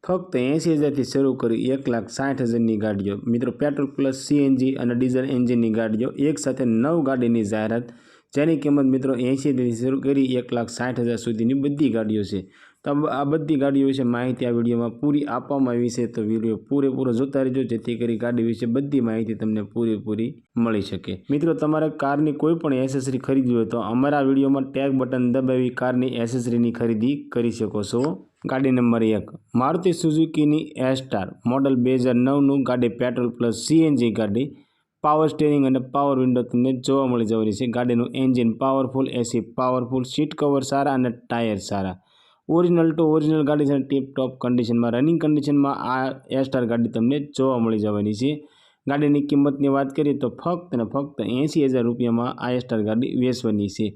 फक्त 80,000 થી શરૂ કરી 1,60,000ની ગાડીઓ। મિત્રો પેટ્રોલ પ્લસ સીએનજી અને ડીઝલ એન્જિનની ગાડીઓ એક સાથે 9 ગાડીની જાહેરાત, જેની કિંમત મિત્રો 80,000 થી શરૂ કરી 1,60,000 સુધીની બધી ગાડીઓ છે। તો આ બધી ગાડીઓ વિશે માહિતી આ વિડીયોમાં પૂરી આપવામાં આવી છે, તો વિડીયો પૂરેપૂરો જોતા રહેજો જેથી કરી ગાડી વિશે બધી માહિતી તમને પૂરેપૂરી મળી શકે। મિત્રો તમારે કારની કોઈ પણ એસેસરી ખરીદવી હોય તો અમારા વિડીયોમાં ટેગ બટન દબાવી કારની એસેસરીની ખરીદી કરી શકો છો। ગાડી નંબર 1 મારુતિ સુઝુકીની એસ્ટાર મોડલ 2009નું ગાડી પેટ્રોલ પ્લસ સીએનજી ગાડી, પાવર સ્ટીરિંગ અને પાવર વિન્ડો તમને જોવા મળી જવાની છે। ગાડીનું engine powerful, AC powerful, seat cover સારા અને ટાયર સારા, ઓરિજિનલ ટુ ઓરિજિનલ ગાડી છે, ટીપ ટોપ કન્ડિશનમાં રનિંગ કન્ડિશનમાં આ એસ્ટાર ગાડી તમને જોવા મળી જવાની છે। ગાડીની કિંમતની વાત કરીએ તો ફક્ત અને ફક્ત 80,000 રૂપિયામાં આ એસ્ટાર ગાડી વેચવાની છે।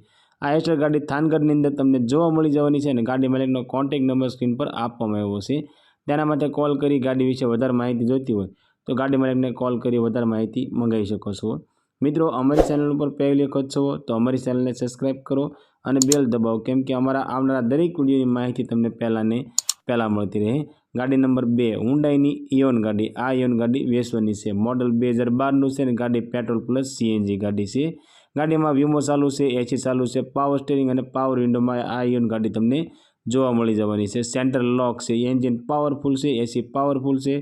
આ એસ્ટાર ગાડી થાનગઢની અંદર તમને જોવા મળી જવાની છે અને ગાડી માલિકનો કોન્ટેક્ટ નંબર સ્ક્રીન પર આપવામાં આવ્યો છે। તેના માટે કોલ કરી ગાડી વિશે વધારે માહિતી જોઈતી હોય તો ગાડી માલિકને કોલ કરી વધારે માહિતી મંગાવી શકો છો। મિત્રો અમારી ચેનલ ઉપર પહેલી વખત છો તો અમારી ચેનલને સબસ્ક્રાઈબ કરો અને બેલ દબાવો, કેમ કે અમારા આવનારા દરેક વિડીયોની માહિતી તમને પહેલાં મળતી રહે। ગાડી નંબર 2 હુન્ડાઈની ઇયોન ગાડી, આ ઇયોન ગાડી વેચવાની છે। મોડલ 2012નું છે અને ગાડી પેટ્રોલ પ્લસ સીએનજી ગાડી છે। ગાડીમાં વીમો ચાલુ છે, એસી ચાલુ છે, પાવર સ્ટીરિંગ અને પાવર વિન્ડોમાં આ ઇયોન ગાડી તમને જોવા મળી જવાની છે। સેન્ટર લોક છે, એન્જિન પાવરફુલ છે, એસી પાવરફુલ છે,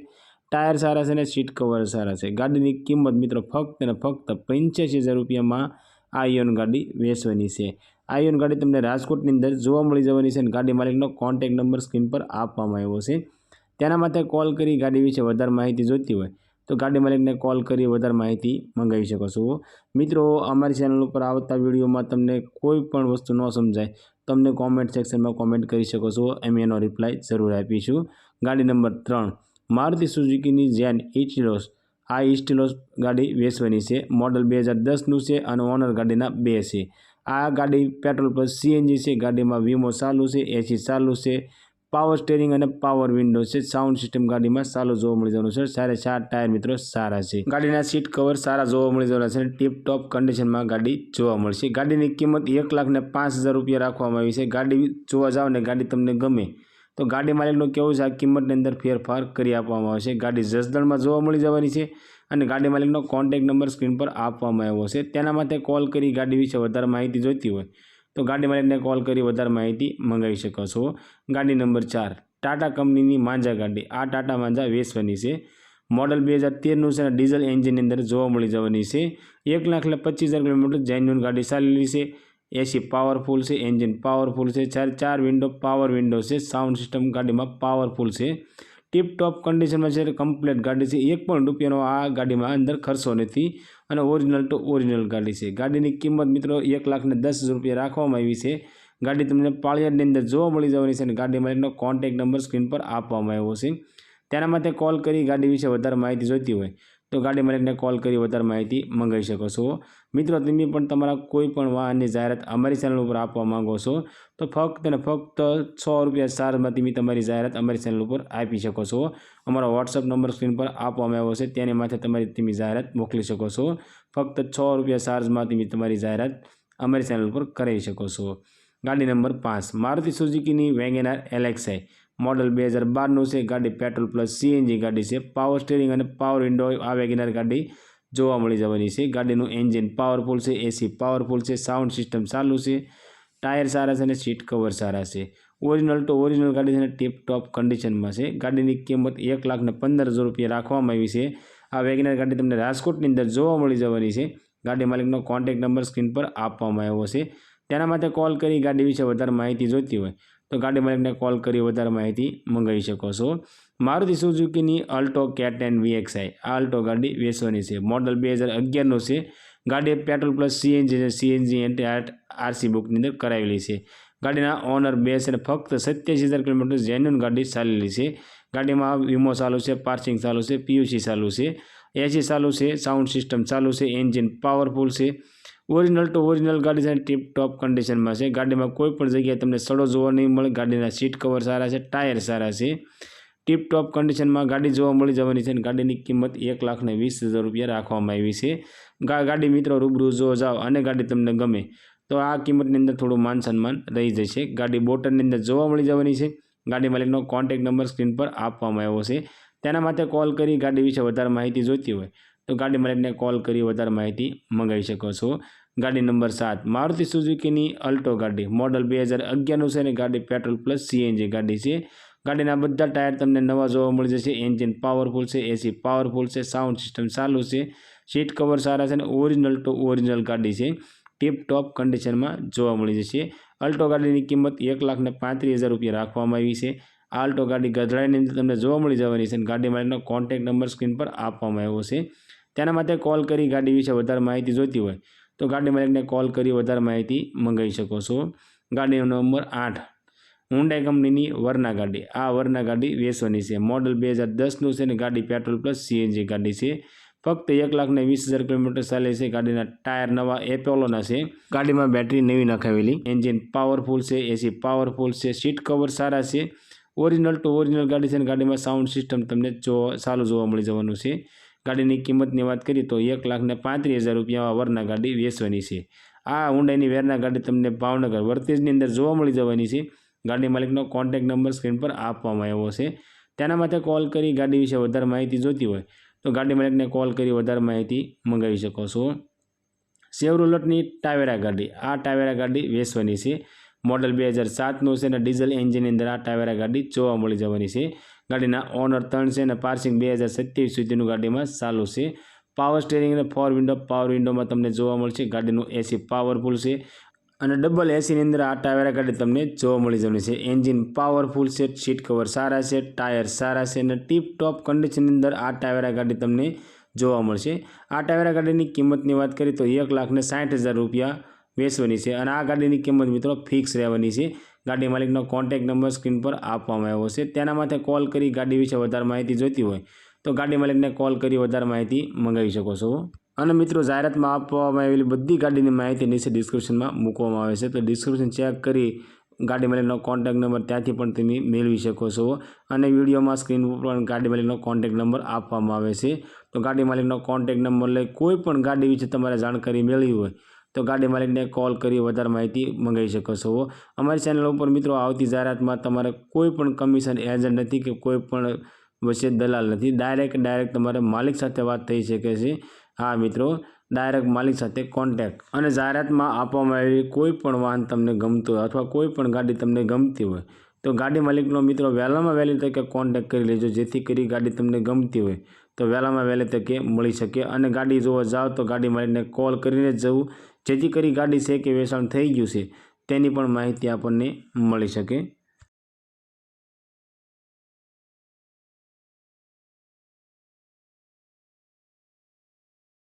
ટાયર સારા છે અને સીટ કવર સારા છે। ગાડીની કિંમત મિત્રો ફક્ત અને ફક્ત 85,000 રૂપિયામાં આ ઇયોન ગાડી વેચવાની છે। આ ઇયોન ગાડી તમને રાજકોટની અંદર જોવા મળી જવાની છે અને ગાડી માલિકનો કોન્ટેક્ટ નંબર સ્ક્રીન પર આપવામાં આવ્યો છે। તેના માટે કોલ કરી ગાડી વિશે વધારે માહિતી જોઈતી હોય તો ગાડી માલિકને કોલ કરી વધારે માહિતી મંગાવી શકો છો। મિત્રો અમારી ચેનલ ઉપર આવતા વિડીયોમાં તમને કોઈ પણ વસ્તુ ન સમજાય તો અમને કોમેન્ટ સેક્શનમાં કોમેન્ટ કરી શકો છો, અમે એનો રિપ્લાય જરૂર આપીશું। ગાડી નંબર 3 મારુતિ સુઝુકીની ઝેન ઇસ્ટિલોસ, આ ઇસ્ટિલોસ ગાડી વેચવાની છે। મોડલ 2010નું છે અને ઓનર ગાડીના 2 છે। આ ગાડી પેટ્રોલ પ્લસ સીએનજી છે। ગાડીમાં વીમો ચાલુ છે, એસી ચાલુ છે, પાવર સ્ટીરિંગ અને પાવર વિન્ડો છે, સાઉન્ડ સિસ્ટમ ગાડીમાં ચાલુ જોવા મળી જવાનું છે। 4 ટાયર મિત્રો સારા છે। ગાડીના સીટ કવર સારા જોવા મળી જવાના છે, ટીપ ટોપ કન્ડિશનમાં ગાડી જોવા મળશે। ગાડીની કિંમત 1,05,000 રૂપિયા રાખવામાં આવી છે। ગાડી જોવા જાઓ ને ગાડી તમને ગમે તો ગાડી માલિકનું કેવું છે આ કિંમતની અંદર ફેરફાર કરી આપવામાં આવશે। ગાડી જસદણમાં જોવા મળી જવાની છે અને ગાડી માલિકનો કોન્ટેક્ટ નંબર સ્ક્રીન પર આપવામાં આવ્યો છે। તેના માટે કોલ કરી ગાડી વિશે વધારે માહિતી જોઈતી હોય તો ગાડી માલિકને કોલ કરી વધારે માહિતી મંગાવી શકો છો। ગાડી નંબર 4 ટાટા કંપનીની માંજા ગાડી, આ ટાટા માંજા વેચવાની છે। મોડલ 2013નું છે અને ડીઝલ એન્જિનની અંદર જોવા મળી જવાની છે। 1,25,000 કિલોમીટર જેન્યુઅન ગાડી ચાલેલી છે, એસી પાવરફુલ છે, એન્જિન પાવરફુલ છે, 4 વિન્ડો પાવર વિન્ડો છે, સાઉન્ડ સિસ્ટમ ગાડીમાં પાવરફુલ છે, ટીપ ટોપ કન્ડિશનમાં છે, કમ્પ્લીટ ગાડી છે। 1 પણ રૂપિયાનો આ ગાડીમાં અંદર ખર્ચો નથી અને ઓરિજિનલ ટુ ઓરિજિનલ ગાડી છે। ગાડીની કિંમત મિત્રો 1,10,000 રૂપિયા રાખવામાં આવી છે। ગાડી તમને પાળિયાદની અંદર જોવા મળી જવાની છે અને ગાડી માલિકનો કોન્ટેક્ટ નંબર સ્ક્રીન પર આપવામાં આવ્યો છે। તેના માટે કોલ કરી ગાડી વિશે વધારે માહિતી જોઈતી હોય તો ગાડી માલિકને કોલ કરી વધારે માહિતી મંગાવી શકો છો। મિત્રો તમે પણ તમારા કોઈ પણ વાહનની જાહેરાત અમારી ચેનલ ઉપર આપવા માંગો છો તો ફક્ત અને ફક્ત 100 રૂપિયા ચાર્જમાં તમે તમારી જાહેરાત અમારી ચેનલ ઉપર આપી શકો છો। અમારો વોટ્સઅપ નંબર સ્ક્રીન પર આપવામાં આવ્યો છે, તેની માથે તમે જાહેરાત મોકલી શકો છો। ફક્ત 100 રૂપિયા ચાર્જમાં તમે તમારી જાહેરાત અમારી ચેનલ પર કરાવી શકો છો। ગાડી નંબર 5 મારુતિ સુઝુકીની વેગેનાર એલેક્સાઈ, મોડલ 2012નું છે। ગાડી પેટ્રોલ પ્લસ સીએનજી ગાડી છે, પાવર સ્ટીરિંગ અને પાવર વિન્ડો આ વેગેનાર ગાડી જોવા મળી જવાની છે। ગાડીનું એન્જિન પાવરફુલ છે, એસી પાવરફુલ છે, સાઉન્ડ સિસ્ટમ ચાલુ છે, ટાયર સારા છે અને સીટ કવર સારા છે, ઓરિજિનલ ટુ ઓરિજિનલ ગાડી છે અને ટીપ ટોપ કન્ડિશનમાં છે। ગાડીની કિંમત 1,15,000 રૂપિયા રાખવામાં આવી છે। આ વેગેનાર ગાડી તમને રાજકોટની અંદર જોવા મળી જવાની છે। ગાડી માલિકનો કોન્ટેક્ટ નંબર સ્ક્રીન પર આપવામાં આવ્યો છે। તેના માટે કોલ કરી ગાડી વિશે વધારે માહિતી જોઈતી હોય તો ગાડી માલિકને કોલ કરી વધારે માહિતી મંગાવી શકો છો। મારુતિ સુઝુકીની અલ્ટો K10 VXI, આ અલ્ટો ગાડી વેચવાની છે। મોડલ 2011નું છે। ગાડી પેટ્રોલ પ્લસ સીએનજી આરસી બુકની અંદર કરાવેલી છે। ગાડીના ઓનર 2 છે અને ફક્ત 87,000 કિલોમીટર જેન્યુઅન ગાડી ચાલેલી છે। ગાડીમાં વીમો ચાલુ છે, પાર્સિંગ ચાલુ છે, પીયુસી ચાલુ છે, એસી ચાલુ છે, સાઉન્ડ સિસ્ટમ ચાલુ છે, એન્જિન પાવરફુલ છે, ઓરિજિનલ ટુ ઓરિજિનલ ગાડી છે, ટીપ ટોપ કન્ડિશનમાં છે। ગાડીમાં કોઈ પણ જગ્યાએ તમને સડો જોવા નહીં મળે। ગાડીના સીટ કવર સારા છે, ટાયર સારા છે, ટીપ ટોપ કન્ડિશનમાં ગાડી જોવા મળી જવાની છે અને ગાડીની કિંમત 1,20,000 રૂપિયા રાખવામાં આવી છે। ગાડી મિત્રો રૂબરૂ જો જાઓ અને ગાડી તમને ગમે તો આ કિંમતની અંદર થોડું માન સન્માન રહી જશે। ગાડી બોટરની અંદર જોવા મળી જવાની છે। ગાડી માલિકનો કોન્ટેક્ટ નંબર સ્ક્રીન પર આપવામાં આવ્યો છે। તેના માટે કોલ કરી ગાડી વિશે વધારે માહિતી જોઈતી હોય તો ગાડી માલિકને કોલ કરી વધારે માહિતી મંગાવી શકો છો। ગાડી નંબર 7 મારુતિ સુઝુકીની અલ્ટો ગાડી મોડલ 2011નું છે અને ગાડી પેટ્રોલ પ્લસ સીએનજી ગાડી છે। ગાડીના બધા ટાયર તમને નવા જોવા મળી જશે। એન્જિન પાવરફુલ છે, એસી પાવરફુલ છે, સાઉન્ડ સિસ્ટમ ચાલુ છે, સીટ કવર સારા છે અને ઓરિજિનલ ટુ ઓરિજિનલ ગાડી છે। ટીપ ટોપ કન્ડિશનમાં જોવા મળી જશે। અલ્ટો ગાડીની કિંમત 1,35,000 રૂપિયા રાખવામાં આવી છે। આ અલ્ટો ગાડી ગધડાઈની અંદર તમને જોવા મળી જવાની છે અને ગાડી માલિકનો કોન્ટેક્ટ નંબર સ્ક્રીન પર આપવામાં આવ્યો છે। તેના માટે કોલ કરી ગાડી વિશે વધારે માહિતી જોઈતી હોય તો ગાડી માલિકને કોલ કરી વધારે માહિતી મંગાવી શકો છો। ગાડીનો નંબર 8 હુન્ડાઈ કંપનીની વરના ગાડી આ વરના ગાડી વેચવાની છે। મોડલ 2010નું છે અને ગાડી પેટ્રોલ પ્લસ સીએનજી ગાડી છે। ફક્ત 1,20,000 કિલોમીટર ચાલે છે। ગાડીના ટાયર નવા એપોલોના છે। ગાડીમાં બેટરી નવી નખાવેલી, એન્જિન પાવરફુલ છે, એસી પાવરફુલ છે, સીટ કવર સારા છે, ઓરિજિનલ ટુ ઓરિજિનલ ગાડી છે અને ગાડીમાં સાઉન્ડ સિસ્ટમ તમને સારું જોવા મળી જવાનું છે। ગાડીની કિંમતની વાત કરીએ તો 1,35,000 રૂપિયા વરના ગાડી વેચવાની છે। આ હુન્ડાઈની વેરના ગાડી તમને ભાવનગર વર્તેજની અંદર જોવા મળી જવાની છે। ગાડી માલિકનો કોન્ટેક્ટ નંબર સ્ક્રીન પર આપવામાં આવ્યો છે। તેના માટે કોલ કરી ગાડી વિશે વધારે માહિતી જોઈતી હોય તો ગાડી માલિકને કોલ કરી વધારે માહિતી મંગાવી શકો છો। શેવરોલેટની ટાવેરા ગાડી આ ટાવેરા ગાડી વેચવાની છે। મોડલ 2007નું છે અને ડીઝલ એન્જિનની અંદર આ ટાવેરા ગાડી જોવા મળી જવાની છે। ગાડીના ઓનર 3 છે અને પાર્સિંગ 2027 સુધીનું ગાડીમાં ચાલુ છે। પાવર સ્ટીરિંગ અને 4 પાવર વિન્ડોમાં તમને જોવા મળશે। ગાડીનું એસી પાવરફુલ છે અને ડબલ એસીની અંદર આ ટાવેરા ગાડી તમને જોવા મળી જવાની છે। એન્જિન પાવરફુલ છે, સીટ કવર સારા છે, ટાયર સારા છે અને ટીપ ટોપ કન્ડિશનની અંદર આ ટાવેરા ગાડી તમને જોવા મળશે। આ ટાવેરા ગાડીની કિંમતની વાત કરીએ તો 1,60,000 રૂપિયા વેચવાની છે અને આ ગાડીની કિંમત મિત્રો ફિક્સ રહેવાની છે। ગાડી માલિકનો કોન્ટેક્ટ નંબર સ્ક્રીન પર આપવામાં આવ્યો છે। તેના માટે કોલ કરી ગાડી વિશે વધારે માહિતી જોઈતી હોય તો ગાડી માલિકને કોલ કરી વધારે માહિતી મંગાવી શકો છો। અને મિત્રો જાહેરાતમાં આપવામાં આવેલી બધી ગાડીની માહિતી નીચે ડિસ્ક્રિપ્શનમાં મૂકવામાં આવે છે, તો ડિસ્ક્રિપ્શન ચેક કરી ગાડી માલિકનો કોન્ટેક્ટ નંબર ત્યાંથી પણ તમે મેળવી શકો છો। અને વિડીયોમાં સ્ક્રીન ઉપર પણ ગાડી માલિકનો કોન્ટેક્ટ નંબર આપવામાં આવે છે, તો ગાડી માલિકનો કોન્ટેક્ટ નંબર લઈ કોઈ પણ ગાડી વિશે તમારે જાણકારી મેળવી હોય તો ગાડી માલિકને કોલ કરી વધારે માહિતી મંગાવી શકો છો। અમારી ચેનલ ઉપર મિત્રો આવતી જાહેરાતમાં તમારે કોઈ પણ કમિશન એજન્ટ નથી કે કોઈ પણ વચ્ચે દલાલ નથી। ડાયરેક્ટ તમારે માલિક સાથે વાત થઈ શકે છે। હા મિત્રો, ડાયરેક્ટ માલિક સાથે કોન્ટેક્ટ અને જાહેરાતમાં આપવામાં આવેલી કોઈ પણ વાહન તમને ગમતું હોય અથવા કોઈ પણ ગાડી તમને ગમતી હોય તો ગાડી માલિકનો મિત્રો વહેલામાં વહેલી તકે કોન્ટેક્ટ કરી લેજો, જેથી કરી ગાડી તમને ગમતી હોય તો વહેલામાં વહેલી તકે મળી શકે। અને ગાડી જોવા જાઓ તો ગાડી માલિકને કોલ કરીને જ જવું, જેથી કરી ગાડી છે કે વેચાણ થઈ ગયું છે તેની પણ માહિતી આપણને મળી શકે।